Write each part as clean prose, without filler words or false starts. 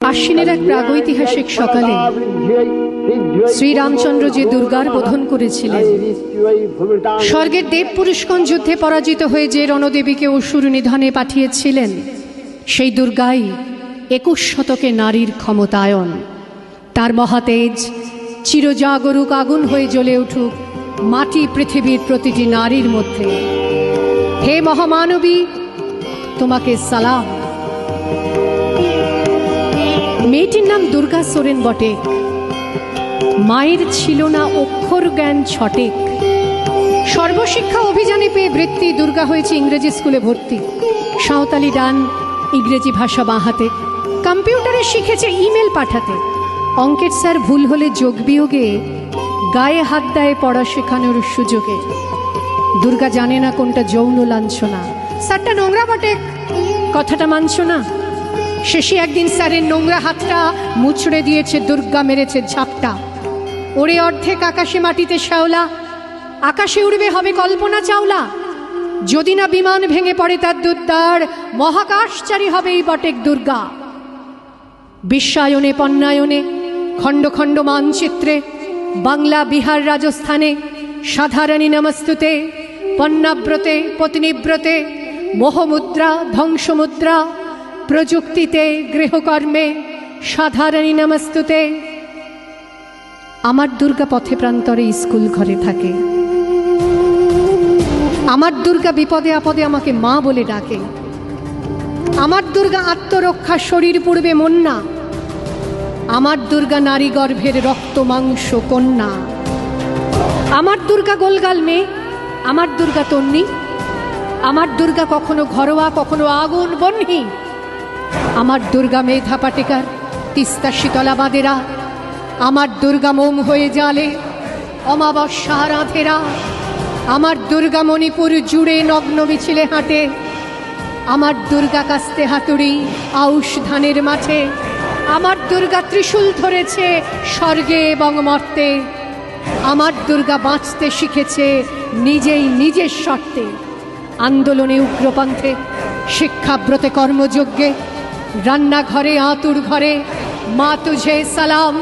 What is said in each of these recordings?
আশ্বিনের এক প্রাগৈতিহাসিক সকালে শ্রীরামচন্দ্র যে দুর্গার বোধন করেছিলেন, স্বর্গের দেব পুরুষগণ যুদ্ধে পরাজিত হয়ে যে রণদেবীকে অসুর নিধনে পাঠিয়েছিলেন, সেই দুর্গাই 21 শতকে নারীর ক্ষমতায়ন। তার মহাতেজ চিরজাগরুক আগুন হয়ে জ্বলে উঠুক মাটি পৃথিবীর প্রতিটি নারীর মধ্যে। হে মহামানবী, তোমাকে সালাম। মেয়েটির নাম দুর্গা সোরেন বটে। মায়ের ছিল না অক্ষর জ্ঞান ছটেক। সর্বশিক্ষা অভিযানে পেয়ে বৃত্তি দুর্গা হয়েছে ইংরেজি স্কুলে ভর্তি। সাঁওতালি ডান, ইংরেজি ভাষা বাঁ হাতে। কম্পিউটারে শিখেছে ইমেল পাঠাতে। অঙ্কের স্যার ভুল হলে যোগ বিয়োগে গায়ে হাত দেয় পড়া শেখানোর সুযোগে। দুর্গা জানে না কোনটা যৌন লাঞ্ছনা। স্যারটা নোংরা বটে, কথাটা মানছ না। শেষে একদিন স্যারের নোংরা হাতটা মুচড়ে দিয়েছে, দুর্গা মেরেছে ঝাপটা। ওরে অর্ধেক আকাশে মাটিতে শ্যাওলা, আকাশে উড়বে হবে কল্পনা চাওলা। যদি না বিমান ভেঙে পড়ে তার দুর্দার, মহাকাশচারী হবে এই বটেক দুর্গা। বিশ্বায়নে পণ্যায়নে খণ্ড খণ্ড মানচিত্রে, বাংলা বিহার রাজস্থানে সাধারণী নমস্তুতে। পণ্যাব্রতে পত্নীব্রতে মোহমুদ্রা ধ্বংসমুদ্রা, প্রযুক্তিতে গৃহকর্মে সাধারণী নমস্তুতে। আমার দুর্গা পথে প্রান্তরে স্কুল ঘরে থাকে। আমার দুর্গা বিপদে আপদে আমাকে মা বলে ডাকে। আমার দুর্গা আত্মরক্ষা শরীর পূর্বে মন না। আমার দুর্গা নারী গর্ভের রক্ত মাংস কন্যা। আমার দুর্গা গোলগাল মেয়ে, আমার দুর্গা তন্নি। আমার দুর্গা কখনো ঘরোয়া কখনো আগুন বহ্নি। আমার দুর্গা মেধা পাটেকার, তিস্তা শীতলা বাঁধেরা। আমার দুর্গা মোম হয়ে জালে অমাবস্যা রাধেরা। আমার দুর্গা মণিপুর জুড়ে নগ্ন মিছিলে হাঁটে। আমার দুর্গা কাস্তে হাতুড়ি আউশ ধানের মাঠে। আমার দুর্গা ত্রিশূল ধরেছে স্বর্গে এবং মর্তে। আমার দুর্গা বাঁচতে শিখেছে নিজেই নিজের শর্তে। আন্দোলনে উগ্রপন্থে, শিক্ষাব্রতে কর্মযজ্ঞে, রান্নাঘরে আতুর ঘরে মা তুঝে সালাম।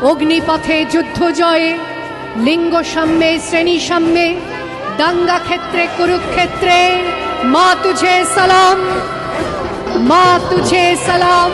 অগ্নিপথে যুদ্ধ জয়ে, লিঙ্গ সাম্যে শ্রেণী সাম্যে, দাঙ্গা ক্ষেত্রে কুরুক্ষেত্রে মা তুঝে সালাম, মা তুঝে সালাম।